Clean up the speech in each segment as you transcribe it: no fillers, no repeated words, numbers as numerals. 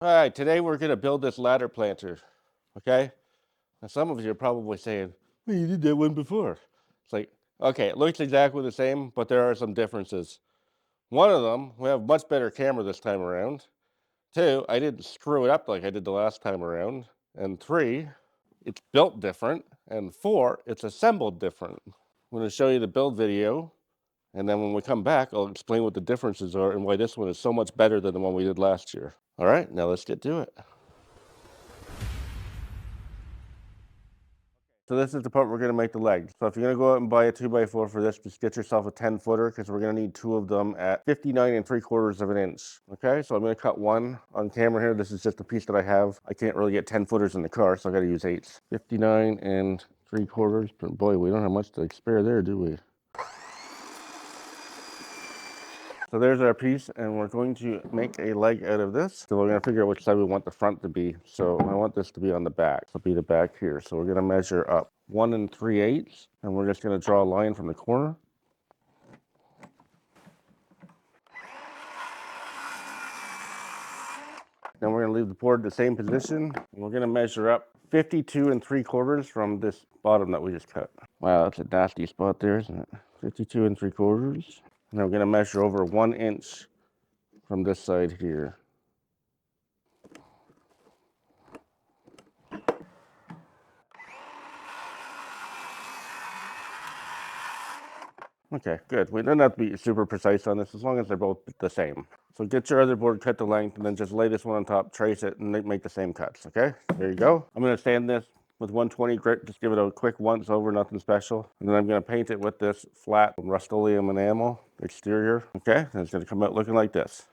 All right, today we're gonna build this ladder planter, okay? Now some of you are probably saying, well, you did that one before. It's like, okay, it looks exactly the same, but there are some differences. One of them, we have much better camera this time around. Two, I didn't screw it up like I did the last time around. And three, it's built different. And four, it's assembled different. I'm gonna show you the build video, and then when we come back, I'll explain what the differences are and why this one is so much better than the one we did last year. All right, now let's get to it. So this is the part we're gonna make the leg. So if you're gonna go out and buy a 2x4 for this, just get yourself a 10-footer because we're gonna need two of them at 59 3/4 of an inch. Okay, so I'm gonna cut one on camera here. This is just a piece that I have. I can't really get 10-footers in the car, so I gotta use 8s. 59 3/4, but boy, we don't have much to spare there, do we? So there's our piece, and we're going to make a leg out of this. So we're gonna figure out which side we want the front to be. So I want this to be on the back. So it'll be the back here. So we're gonna measure up 1 3/8, and we're just gonna draw a line from the corner. Then we're gonna leave the board the same position. And we're gonna measure up 52 3/4 from this bottom that we just cut. Wow, that's a nasty spot there, isn't it? 52 3/4. And then we're gonna measure over 1 inch from this side here. Okay, good. We don't have to be super precise on this as long as they're both the same. So get your other board, cut the length, and then just lay this one on top, trace it, and make the same cuts, okay? There you go. I'm gonna sand this with 120 grit, just give it a quick once over, nothing special. And then I'm gonna paint it with this flat Rust-Oleum enamel exterior, okay? And it's gonna come out looking like this.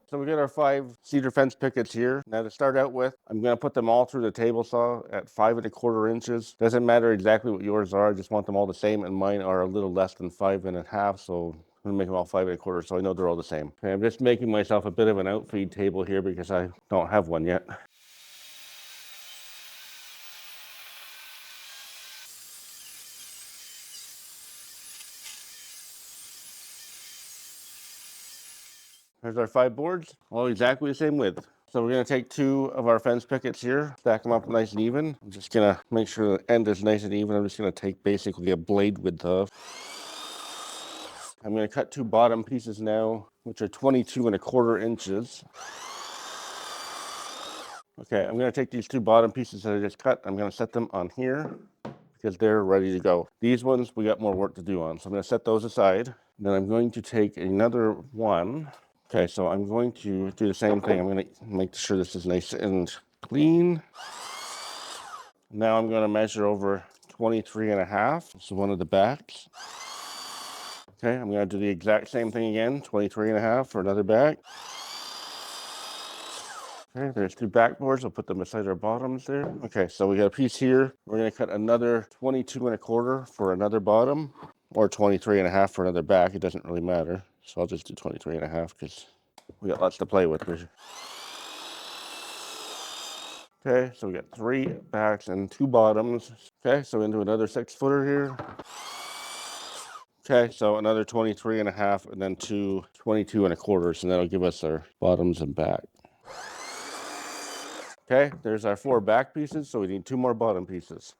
So we got our 5 cedar fence pickets here. Now to start out with, I'm gonna put them all through the table saw at 5 1/4 inches. Doesn't matter exactly what yours are, I just want them all the same, and mine are a little less than 5 1/2, so I'm gonna make them all 5 1/4, so I know they're all the same. Okay, I'm just making myself a bit of an outfeed table here because I don't have one yet. There's our 5 boards, all exactly the same width. So we're gonna take 2 of our fence pickets here, stack them up nice and even. I'm just gonna make sure the end is nice and even. I'm just gonna take basically a blade width off. I'm gonna cut 2 bottom pieces now, which are 22 1/4 inches. Okay, I'm gonna take these 2 bottom pieces that I just cut. I'm gonna set them on here because they're ready to go. These ones, we got more work to do on. So I'm gonna set those aside. Then I'm going to take another one. Okay, so I'm going to do the same thing. I'm gonna make sure this is nice and clean. Now I'm gonna measure over 23 1/2. This is one of the backs. Okay, I'm gonna do the exact same thing again, 23 1/2 for another back. Okay, there's 2 backboards. I'll put them beside our bottoms there. Okay, so we got a piece here. We're gonna cut another 22 1/4 for another bottom, or 23 1/2 for another back. It doesn't really matter. So I'll just do 23 1/2 because we got lots to play with. Okay, so we got 3 backs and 2 bottoms. Okay, so into another 6-footer here. Okay, so another 23 1/2 and then 2 22 1/4, and that'll give us our bottoms and back. Okay, there's our 4 back pieces, so we need 2 more bottom pieces.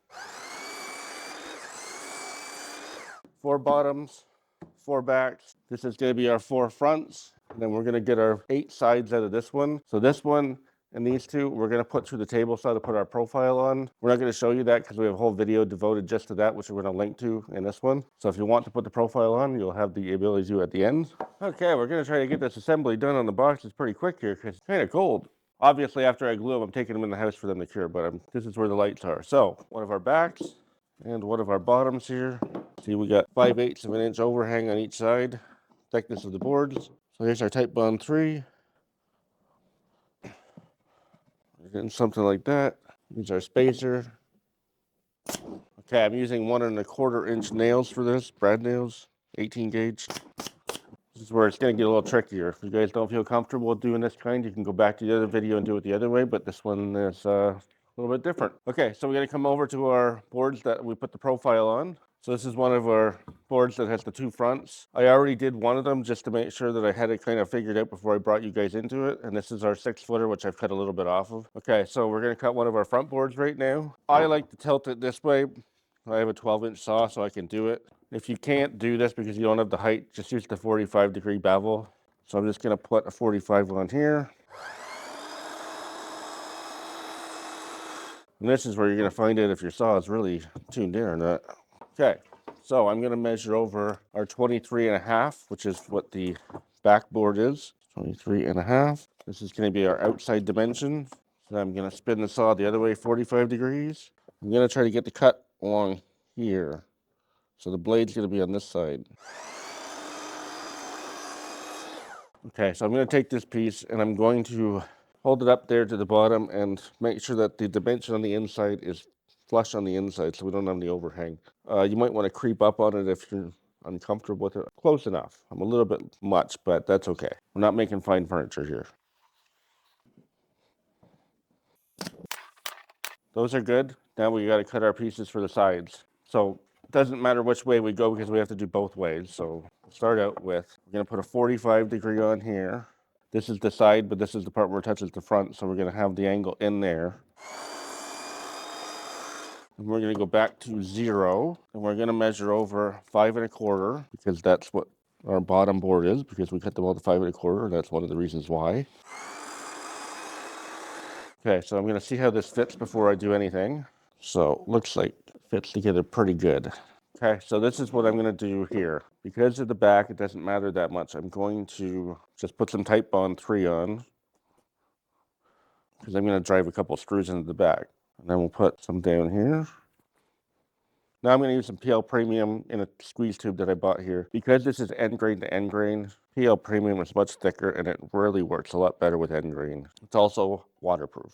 4 bottoms, 4 backs. This is gonna be our 4 fronts, and then we're gonna get our 8 sides out of this one. So this one and these 2, we're gonna put through the table saw to put our profile on. We're not gonna show you that because we have a whole video devoted just to that, which we're gonna link to in this one. So if you want to put the profile on, you'll have the ability to at the end. Okay, we're gonna try to get this assembly done on the box. It's pretty quick here because it's kind of cold. Obviously, after I glue them, I'm taking them in the house for them to cure, but this is where the lights are. So one of our backs and one of our bottoms here. See, we got 5/8 of an inch overhang on each side, thickness of the boards. So here's our Type Bond 3. We're getting something like that. Here's our spacer. Okay, I'm using 1 1/4 inch nails for this, brad nails, 18 gauge. This is where it's gonna get a little trickier. If you guys don't feel comfortable doing this kind, you can go back to the other video and do it the other way, but this one is a little bit different. Okay, so we're gonna come over to our boards that we put the profile on. So this is one of our boards that has the two fronts. I already did one of them just to make sure that I had it kind of figured out before I brought you guys into it. And this is our 6-footer, which I've cut a little bit off of. Okay, so we're gonna cut one of our front boards right now. I like to tilt it this way. I have a 12-inch saw, so I can do it. If you can't do this because you don't have the height, just use the 45-degree bevel. So I'm just gonna put a 45 on here. And this is where you're gonna find out if your saw is really tuned in or not. Okay, so I'm gonna measure over our 23.5, which is what the backboard is. 23.5. This is gonna be our outside dimension. So I'm gonna spin the saw the other way 45 degrees. I'm gonna try to get the cut along here. So the blade's gonna be on this side. Okay, so I'm gonna take this piece and I'm going to hold it up there to the bottom and make sure that the dimension on the inside is flush on the inside so we don't have any overhang. You might want to creep up on it if you're uncomfortable with it. Close enough. I'm a little bit much, but that's okay. We're not making fine furniture here. Those are good. Now we got to cut our pieces for the sides. So it doesn't matter which way we go because we have to do both ways. So we'll start out with, we're going to put a 45-degree on here. This is the side, but this is the part where it touches the front. So we're going to have the angle in there. And we're going to go back to 0, and we're going to measure over 5 1/4 because that's what our bottom board is, because we cut them all to 5 1/4, and that's one of the reasons why. Okay, so I'm going to see how this fits before I do anything. So looks like it fits together pretty good. Okay, so this is what I'm going to do here. Because of the back, it doesn't matter that much. I'm going to just put some Type Bond 3 on, because I'm going to drive a couple screws into the back. And then we'll put some down here. Now I'm going to use some PL Premium in a squeeze tube that I bought here. Because this is end grain to end grain, PL Premium is much thicker and it really works a lot better with end grain. It's also waterproof.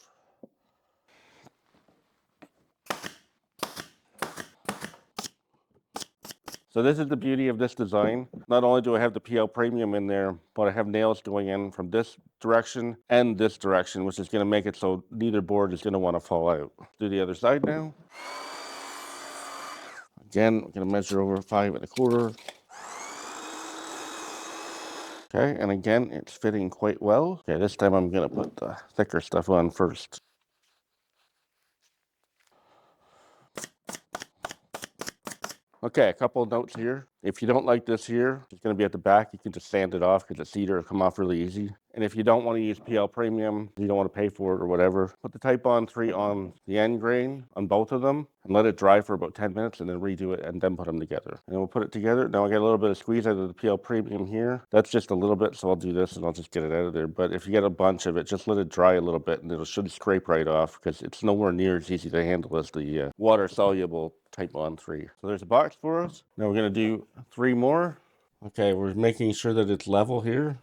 So this is the beauty of this design. Not only do I have the PL Premium in there, but I have nails going in from this direction and this direction, which is going to make it so neither board is going to want to fall out. Do the other side now. Again, I'm going to measure over 5 1/4. Okay, and again, it's fitting quite well. Okay, this time I'm going to put the thicker stuff on first. Okay, a couple of notes here. If you don't like this here, it's going to be at the back. You can just sand it off because the cedar will come off really easy. And if you don't want to use PL Premium, you don't want to pay for it or whatever, put the Type Bond 3 on the end grain on both of them and let it dry for about 10 minutes and then redo it and then put them together. And we'll put it together. Now I got a little bit of squeeze out of the PL Premium here. That's just a little bit, so I'll do this and I'll just get it out of there. But if you get a bunch of it, just let it dry a little bit and it should scrape right off because it's nowhere near as easy to handle as the water-soluble Type Bond 3. So there's a box for us. Now we're going to do 3 more. Okay, we're making sure that it's level here.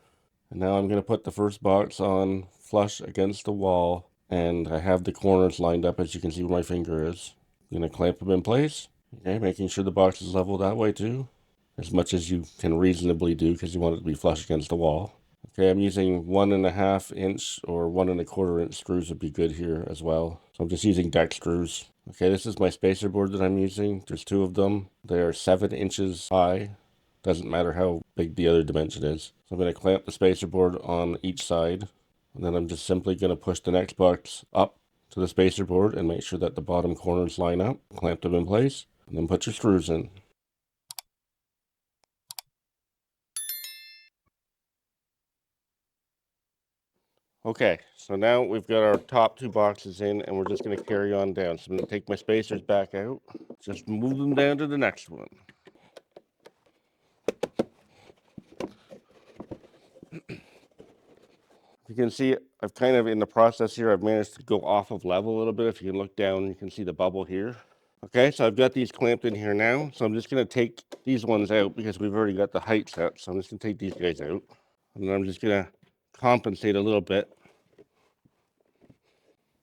And now I'm going to put the first box on flush against the wall. And I have the corners lined up as you can see where my finger is. I'm going to clamp them in place. Okay, making sure the box is level that way too. As much as you can reasonably do because you want it to be flush against the wall. Okay, I'm using 1.5 inch or 1 1/4 inch screws would be good here as well. So I'm just using deck screws. Okay, this is my spacer board that I'm using. There's 2 of them. They are 7 inches high. Doesn't matter how big the other dimension is. So I'm going to clamp the spacer board on each side. And then I'm just simply going to push the next box up to the spacer board and make sure that the bottom corners line up. Clamp them in place. And then put your screws in. Okay, so now we've got our top 2 boxes in and we're just going to carry on down. So I'm going to take my spacers back out. Just move them down to the next one. You can see I've kind of in the process here, I've managed to go off of level a little bit. If you can look down, you can see the bubble here. Okay, so I've got these clamped in here now. So I'm just going to take these ones out because we've already got the height set. So I'm just going to take these guys out. And then I'm just going to compensate a little bit.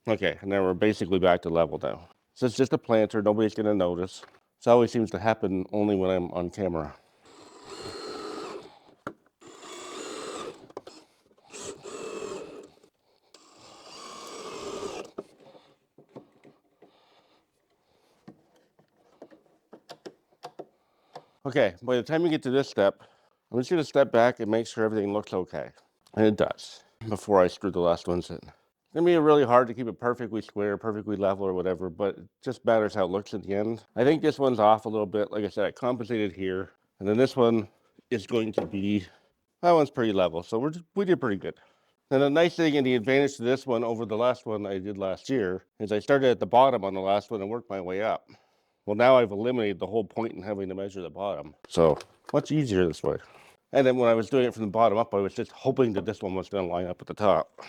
Okay, and now we're basically back to level now. So it's just a planter. Nobody's going to notice. This always seems to happen only when I'm on camera. Okay, by the time you get to this step, I'm just gonna step back and make sure everything looks okay. And it does, before I screw the last ones in. It's gonna be really hard to keep it perfectly square, perfectly level or whatever, but it just matters how it looks at the end. I think this one's off a little bit. Like I said, I compensated here. And then this one is going to be, that one's pretty level. So we did pretty good. And the nice thing and the advantage to this one over the last one I did last year is I started at the bottom on the last one and worked my way up. Well, now I've eliminated the whole point in having to measure the bottom. So much easier this way. And then when I was doing it from the bottom up, I was just hoping that this one was going to line up at the top.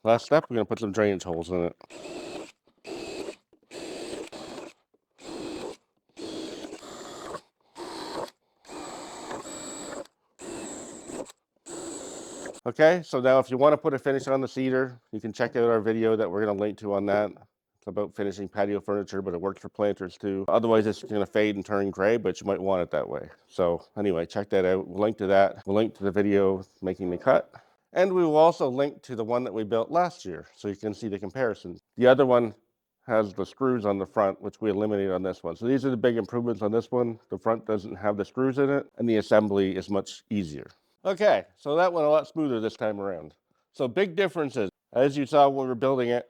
Last step, we're going to put some drainage holes in it. Okay, so now if you want to put a finish on the cedar, you can check out our video that we're going to link to on that. It's about finishing patio furniture, but it works for planters too. Otherwise, it's going to fade and turn gray, but you might want it that way. So anyway, check that out. We'll link to that. We'll link to the video making the cut. And we will also link to the one that we built last year, so you can see the comparison. The other one has the screws on the front, which we eliminated on this one. So these are the big improvements on this one. The front doesn't have the screws in it, and the assembly is much easier. Okay, so that went a lot smoother this time around. So big differences. As you saw when we were building it,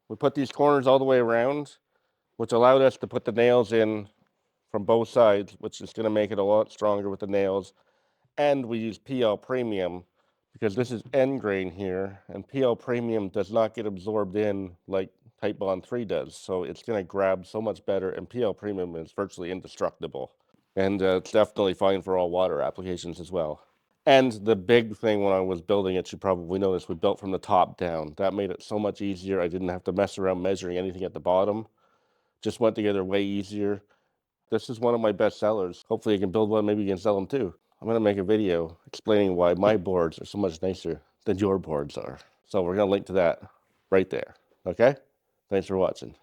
we put these corners all the way around, which allowed us to put the nails in from both sides, which is going to make it a lot stronger with the nails. And we use PL Premium because this is end grain here, and PL Premium does not get absorbed in like Type Bond 3 does. So it's going to grab so much better, and PL Premium is virtually indestructible. And it's definitely fine for all water applications as well. And the big thing when I was building it, you probably noticed, we built from the top down. That made it so much easier. I didn't have to mess around measuring anything at the bottom. Just went together way easier. This is one of my best sellers. Hopefully you can build one, maybe you can sell them too. I'm gonna make a video explaining why my boards are so much nicer than your boards are. So we're gonna link to that right there, okay? Thanks for watching.